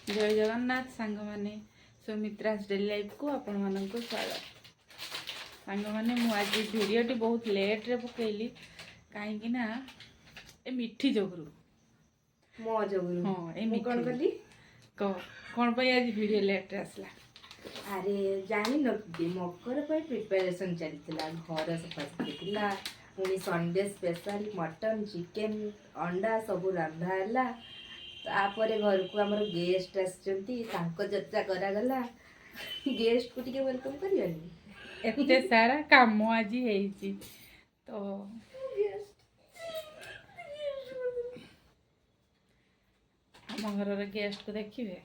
जय जगन्नाथ सांग माने सुमित्रास डेली लाइफ को आपण मानक स्वागत। सांग माने मु आज वीडियोटी बहुत लेट रे पकेली कहीं ना ए मिठी जोगरु मो जोगरु हां ए मु कोन कली कौन पे आज वीडियो लेट रे आसला। अरे जानी नथि मकर पे प्रिपरेशन चलतिला घर सफा करतिला पुनी संडे स्पेशल मटन चिकन अंडा सब रंधा हला तापरे घर को हमर गेस्ट आछंती तांको चर्चा करा गला गेस्ट को टिके वेलकम करियनी एते सारा काम आज हेची तो हम घर गेस्ट को देखिए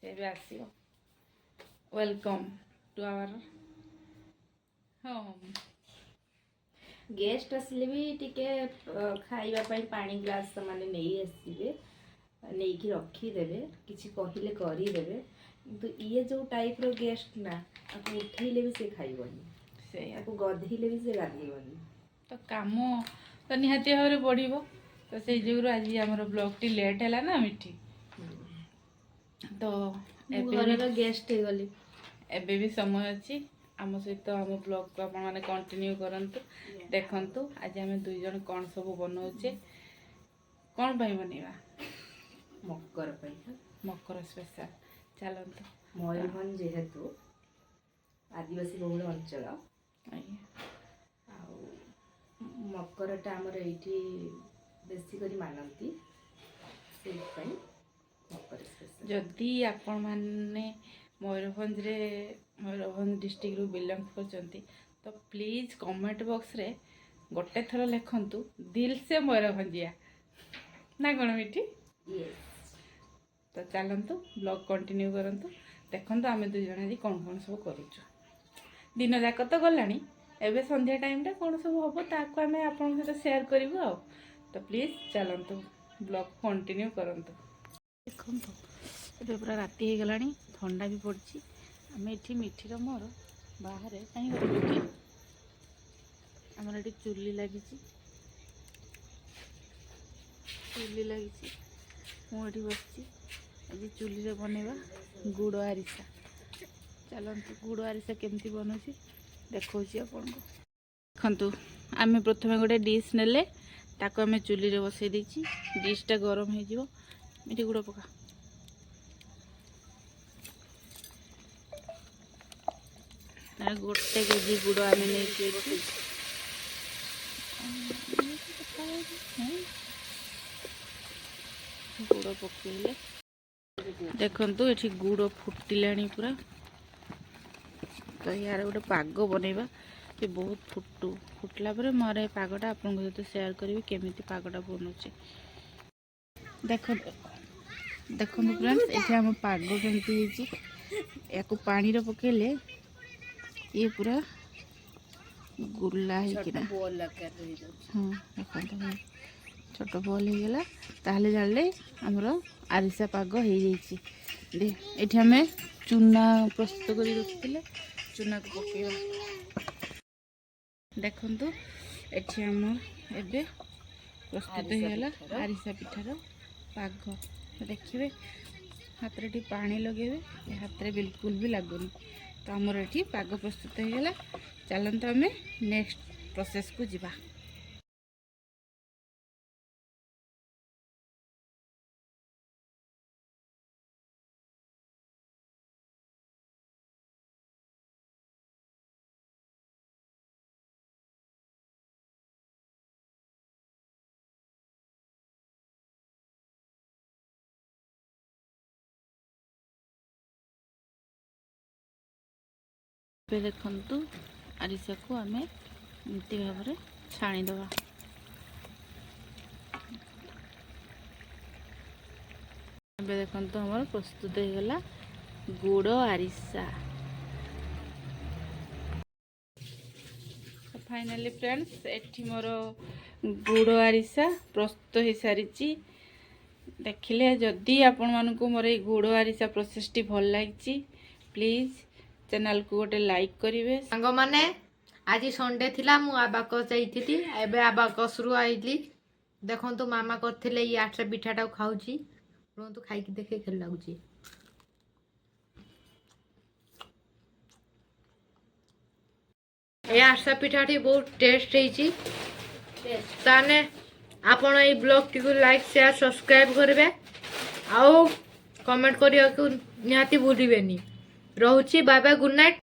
से भी आसीबो। Welcome to our home. Guest असले भी टिके खाइबा पई पानी ग्लास माने नेई आसीबे नहीं कि रखी देबे किछि कहिले करी देबे किंतु ये जो टाइप रो गेस्ट ना आपको उठेले भी से खाइबनी से आपको गधेले भी से गाधेबनी तो काम तो निहाती भाव में बढ़िबो तो से जोगुरु आज हमर ब्लॉग टी लेट हैला ना मिठी तो घर गेस्ट हे गली एबे भी समय अच्छी आम सहित आम ब्लॉग को आपण माने कंटिन्यू करंतु देखंतु आज आम दुई जन कौन सब बनाउचे कौन भाई बनेवा मकर पई मकर स्पेशल चलंतु मयूरभंज जेहेतु आदिवासी बहुल अंचल मकरटा आमर एठी बेसी करी मानती से पई मकर स्पेशल जदि आपण माने मयूरभंज डिस्ट्रिक्ट रु बिलंग करचंती तो प्लीज कमेंट बॉक्स रे गोटे थर लिखंतु दिल से मयूरभंजिया ना कौन मिठी तो चलतु ब्लॉग कंटिन्यू करंतु देखंतु आमे दुई जण आज कौन कौन सब करूछु दिन जाक तो गलानी एबे संध्या टाइम टा कौन सब हबो ताको आमे आपन सहित शेयर करबो आ तो प्लीज चलतु ब्लॉग कंटिन्यू करंतु। देखंतु एबे पूरा राती हे गलानी ठंडा भी पड़ची आमे एठी मिठी रो मोर बाहर कहीं कि हमर एठी चुल्ली लागिची मु एठी बसची आज चुली रे बनेवा गुड़ आरिसा चलतु गुड़ आरिसा केमती बनूची देखौची आपनको देखंतु आमे प्रथमे गोटे डिश नेले ताको आमे चुली रे बसई देची डिश टा गरम हे जिवो मिठी गुड़ पका गोटे केजी गुड़ आमे नै के गुड़ पकेले देखंतु एठी गुड़ फुटिलाणी पूरा तो यार गोटे पाग बनेबा ये बहुत फुटला पर मोर ए पागटा आपन सहित शेयर करी केमिति पागटा बनउचे देखंतु फ्रेंड्स एठी हम पाग केमती हिची याको पानी रे पकेले ये पूरा गुल्ला है कि ना बॉल लगा रही दो हां देखंतु छोट बॉल हो गला ताहले जानले हमरो आरिसा पाग हो जाइछि दे एठी हमें चूना प्रस्तुत करी रखिले चूना को पकेवा देखंतु एठी हम एबे प्रस्तुत हो गला आरिसा पिठार पाग तो देखिबे हाथ रे पानी लगेबे हाथ रे बिल्कुल भी लागुनी तो हमर एठी पाग प्रस्तुत हो गला चलंतु हमें नेक्स्ट प्रोसेस को जिबा। देखंतु आरिसा को आमे एमती भाव में छाणी दवा देखंतु हमर प्रस्तुत हो गला गुड़ आरिसा। फाइनली फ्रेंड्स एठी मोर गुड़ आरिसा प्रस्तुत हो सारी देखिले जदि आपण मानकु मोर ए गुड़ आरिसा प्रोसेस टी भल लागिची प्लीज चैनल को गोटे लाइक करिवे सांग माने आज संडे थिला मु आबाकस जाइथिति एबे आबाकस रु आइली देखंतु मामा करथिले ई आठरे पिठाटा खाउची ରୁହନ୍ତୁ ଖାଇକି ଦେଖେ କେତେ ଲାଗୁଛି। ଏ ଆରସା ପିଠାଟି ବହୁତ ଟେଷ୍ଟ ହେଇଛି। ତାହେଲେ ଆପଣ এই ବ୍ଲଗଟିକୁ ଲାଇକ୍ ସେୟାର ସବସ୍କ୍ରାଇବ କରିବେ ଆଉ କମେଣ୍ଟ କରିବାକୁ ନିହାତି ଭୁଲିବେନି। ରହୁଛି ବାଏ ବାଏ ଗୁଡ୍ ନାଇଟ୍।